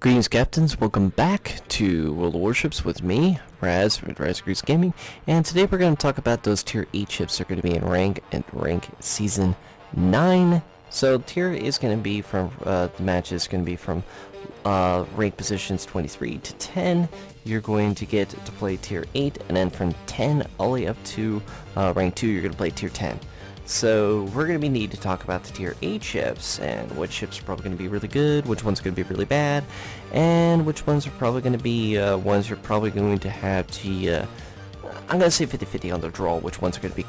Greetings, Captains. Welcome back to World of Warships with me, Raz, with Raz Grease Gaming, and today we're going to talk about those Tier 8 ships that are going to be in rank Season 9. So Tier is going to be from, the match is going to be from rank positions 23 to 10. You're going to get to play Tier 8, and then from 10 all the way up to rank 2, you're going to play Tier 10. So we're going to need to talk about the Tier 8 ships, and which ships are probably going to be really good, which ones are going to be really bad, and which ones are probably going to be ones you're probably going to have to, I'm going to say 50-50 on the draw, which ones are going to be,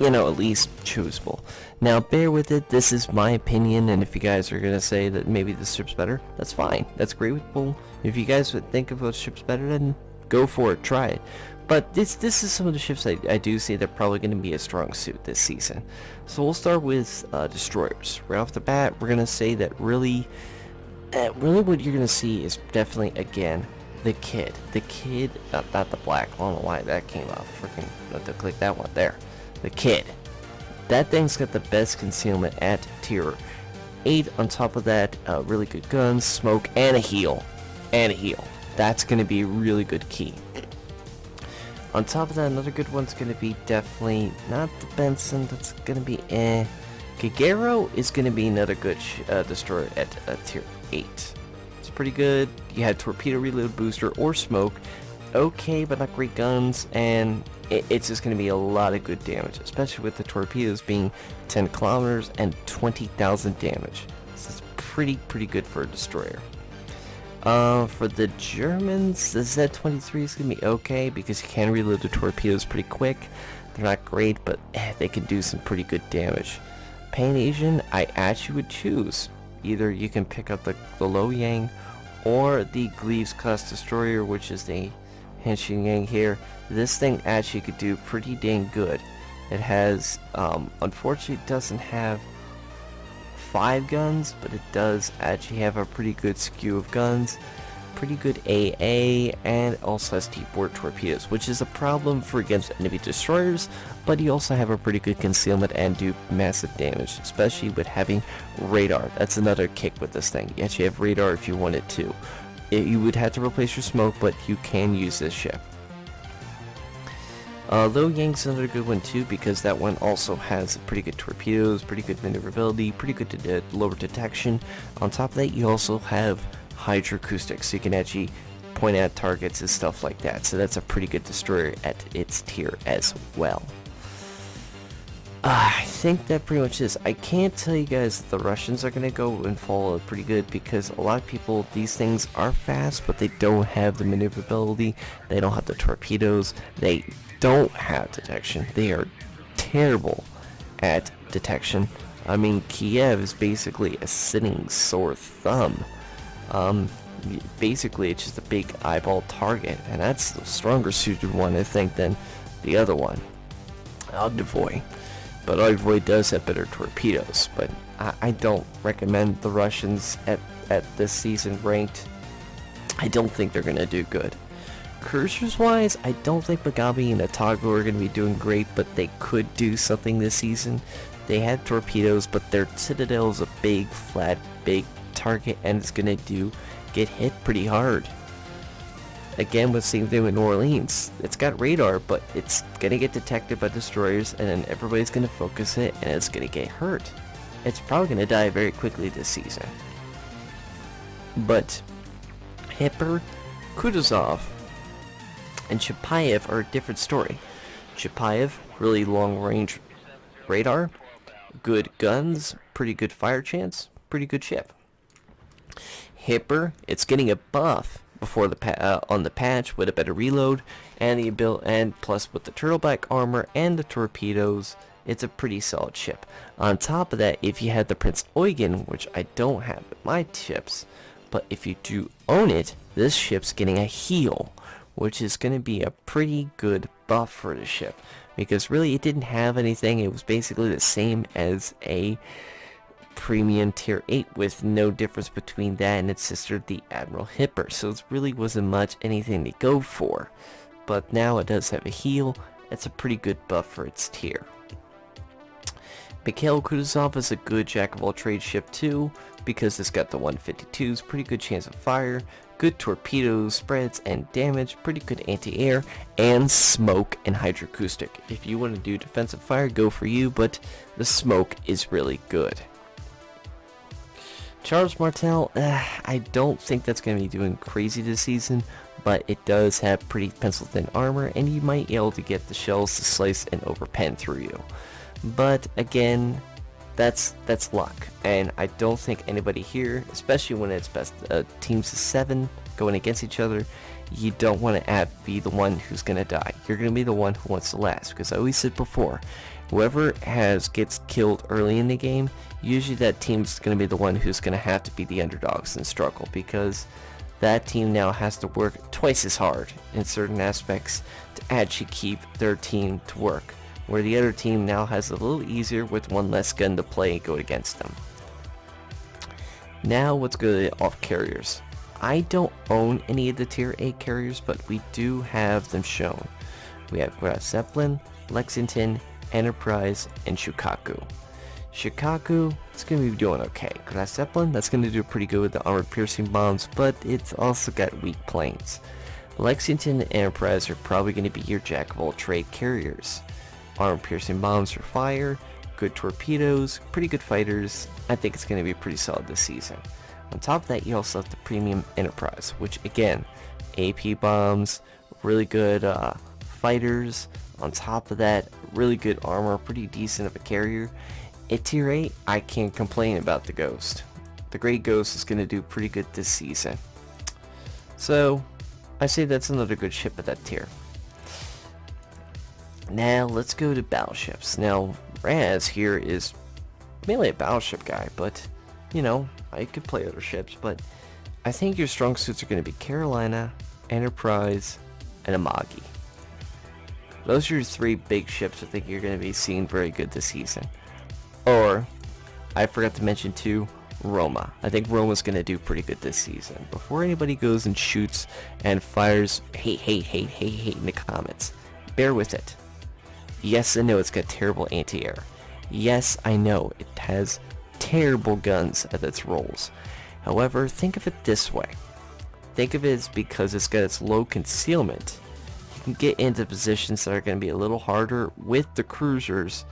at least choosable. Now, bear with it, this is my opinion, and if you guys are going to say that maybe this ship's better, that's fine, that's agreeable. If you guys would think of a ship's better, then go for it, try it. But this is some of the ships I do see that are probably going to be a strong suit this season. So we'll start with destroyers. Right off the bat, we're going to say that really what you're going to see is definitely, again, the Kid. The Kid, not the black. I don't know why that came off. Freaking, have to click that one there. The Kid. That thing's got the best concealment at tier 8. On top of that, really good guns, smoke, and a heal. That's going to be a really good key. On top of that, another good one's going to be definitely not the Benson. That's going to be Gagero is going to be another good destroyer at tier 8. It's pretty good. You had torpedo reload booster or smoke. Okay, but not great guns, and it's just going to be a lot of good damage, especially with the torpedoes being 10 kilometers and 20,000 damage. This is pretty good for a destroyer. For the Germans, the Z-23 is going to be okay because you can reload the torpedoes pretty quick. They're not great, but they can do some pretty good damage. Pan-Asian, I actually would choose. Either you can pick up the Lo Yang or the Gleaves class destroyer, which is the Henshin Yang here. This thing actually could do pretty dang good. It has, unfortunately, it doesn't have 5 guns, but it does actually have a pretty good skew of guns, pretty good AA, and also has T-board torpedoes, which is a problem for against enemy destroyers, but you also have a pretty good concealment and do massive damage, especially with having radar. That's another kick with this thing. You actually have radar if you wanted to. You would have to replace your smoke, but you can use this ship. Lo Yang's another good one too, because that one also has pretty good torpedoes, pretty good maneuverability, pretty good lower detection. On top of that, you also have hydroacoustics, so you can actually point at targets and stuff like that. So that's a pretty good destroyer at its tier as well. I think that pretty much is. I can't tell you guys that the Russians are going to go and follow pretty good, because a lot of people, these things are fast, but they don't have the maneuverability, they don't have the torpedoes, they don't have detection. They are terrible at detection. I mean, Kiev is basically a sitting sore thumb. Basically, it's just a big eyeball target, and that's the stronger suited one, I think, than the other one, Ogdevoy. But Ogdevoy does have better torpedoes, but I don't recommend the Russians at this season ranked. I don't think they're going to do good. Cruisers wise, I don't think Mugabe and Otago are going to be doing great, but they could do something this season. They have torpedoes, but their Citadel is a big, flat, big target, and it's going to get hit pretty hard. Again, with the same thing with New Orleans. It's got radar, but it's going to get detected by destroyers, and then everybody's going to focus it, and it's going to get hurt. It's probably going to die very quickly this season. But Hipper, Kutuzov, and Chapayev are a different story. Chapayev, really long-range radar, good guns, pretty good fire chance, pretty good ship. Hipper, it's getting a buff before the on the patch with a better reload and plus with the turtleback armor and the torpedoes, it's a pretty solid ship. On top of that, if you had the Prince Eugen, which I don't have in my ships, but if you do own it, this ship's getting a heal, which is going to be a pretty good buff for the ship, because really it didn't have anything. It was basically the same as a premium tier 8 with no difference between that and its sister, the Admiral Hipper, so it really wasn't much anything to go for. But now it does have a heal. It's a pretty good buff for its tier. Mikhail Kutuzov is a good jack-of-all-trades ship too, because it's got the 152s, pretty good chance of fire, good torpedo spreads and damage, pretty good anti-air, and smoke and hydroacoustic. If you want to do defensive fire, go for you, but the smoke is really good. Charles Martel, I don't think that's going to be doing crazy this season, but it does have pretty pencil-thin armor, and you might be able to get the shells to slice and overpen through you. But again, that's luck, and I don't think anybody here, especially when it's best teams of 7 going against each other, you don't want to be the one who's going to die. You're going to be the one who wants to last, because I always said before, whoever gets killed early in the game, usually that team's going to be the one who's going to have to be the underdogs and struggle, because that team now has to work twice as hard in certain aspects to actually keep their team to work, where the other team now has a little easier with one less gun to play and go against them. Now let's go to the off carriers. I don't own any of the tier 8 carriers, but we do have them shown. We have Zeppelin, Lexington, Enterprise, and Shikaku. Shikaku is going to be doing okay. Zeppelin, that's going to do pretty good with the armored piercing bombs, but it's also got weak planes. Lexington and Enterprise are probably going to be your jack-of-all-trade carriers. Armored piercing bombs for fire, good torpedoes, pretty good fighters. I think it's going to be pretty solid this season. On top of that, you also have the premium Enterprise, which again, AP bombs, really good fighters. On top of that, really good armor, pretty decent of a carrier. At tier 8, I can't complain about the Ghost. The Great Ghost is going to do pretty good this season. So, I say that's another good ship at that tier. Now, let's go to battleships. Now, Raz here is mainly a battleship guy, but, you know, I could play other ships, but I think your strong suits are going to be Carolina, Enterprise, and Amagi. Those are your 3 big ships I think you're going to be seeing very good this season. Or, I forgot to mention too, Roma. I think Roma's going to do pretty good this season. Before anybody goes and shoots and fires hate in the comments, bear with it. Yes, I know it's got terrible anti-air. Yes, I know it has terrible guns at its rolls. However, think of it this way. Think of it as because it's got its low concealment, you can get into positions that are going to be a little harder with the cruisers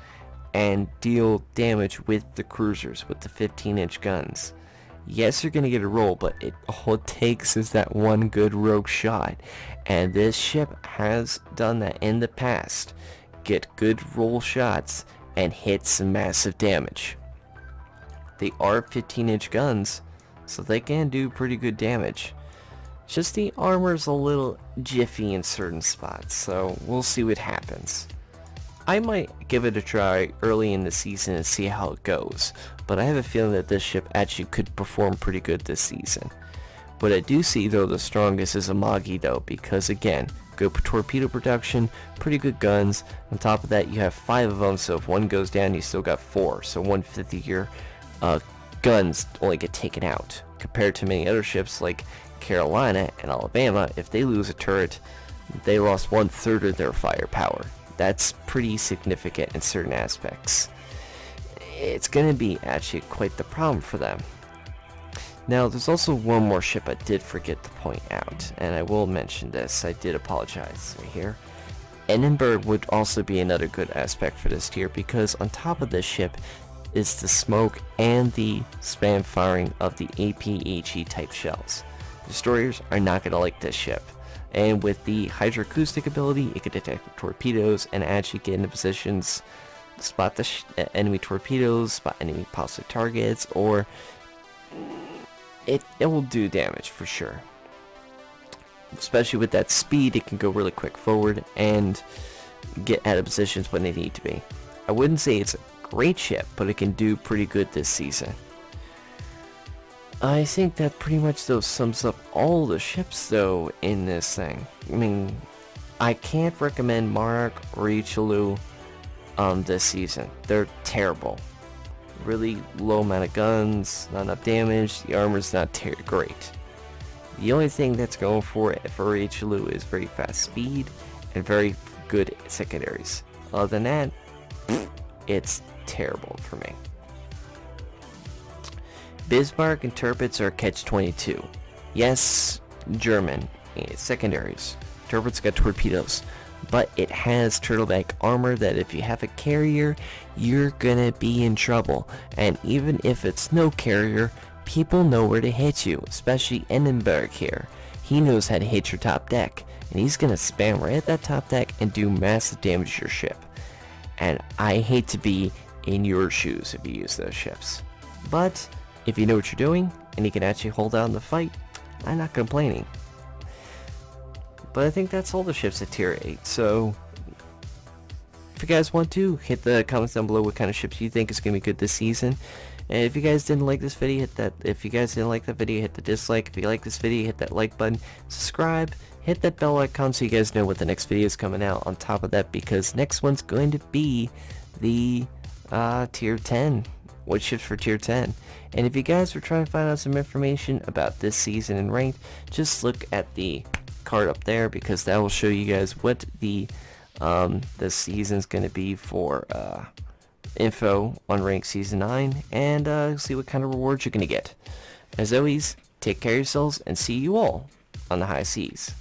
and deal damage with the cruisers with the 15-inch guns. Yes, you're going to get a roll, but all it takes is that one good rogue shot. And this ship has done that in the past. Get good roll shots and hit some massive damage. They are 15-inch guns, so they can do pretty good damage. Just the armor's a little jiffy in certain spots, so we'll see what happens. I might give it a try early in the season and see how it goes, but I have a feeling that this ship actually could perform pretty good this season. What I do see though the strongest is Amagi though, because again, good torpedo production, pretty good guns. On top of that, you have 5 of them, so if one goes down, you still got 4. So 1/5 of your guns only get taken out. Compared to many other ships like Carolina and Alabama, if they lose a turret, they lost 1/3 of their firepower. That's pretty significant in certain aspects. It's going to be actually quite the problem for them. Now, there's also one more ship I did forget to point out, and I will mention this. I did apologize right here. Annenberg would also be another good aspect for this tier, because on top of this ship is the smoke and the spam firing of the APHE type shells. Destroyers are not going to like this ship. And with the hydroacoustic ability, it can detect torpedoes and actually get into positions, spot the enemy torpedoes, spot enemy possible targets, or it will do damage for sure. Especially with that speed, it can go really quick forward and get out of positions when they need to be. I wouldn't say it's a great ship, but it can do pretty good this season. I think that pretty much though sums up all the ships though in this thing. I mean, I can't recommend Monarch or Ichilu this season. They're terrible. Really low amount of guns, not enough damage, the armor's not great. The only thing that's going for Ichilu is very fast speed and very good secondaries. Other than that, it's terrible for me. Bismarck and Tirpitz are catch-22. Yes, German secondaries. Tirpitz got torpedoes, but it has turtleback armor that if you have a carrier, you're gonna be in trouble. And even if it's no carrier, people know where to hit you, especially Annenberg here. He knows how to hit your top deck, and he's gonna spam right at that top deck and do massive damage to your ship. And I hate to be in your shoes if you use those ships. But if you know what you're doing, and you can actually hold out in the fight, I'm not complaining. But I think that's all the ships at tier 8, so if you guys want to, hit the comments down below what kind of ships you think is going to be good this season. And if you guys didn't like this video, hit that. If you guys didn't like the video, hit the dislike. If you like this video, hit that like button. Subscribe. Hit that bell icon so you guys know what the next video is coming out. On top of that, because next one's going to be the tier 10. What ships for tier 10? And if you guys were trying to find out some information about this season in ranked, just look at the card up there, because that will show you guys what the season's going to be for info on ranked season 9, and see what kind of rewards you're going to get. As always, take care of yourselves and see you all on the high seas.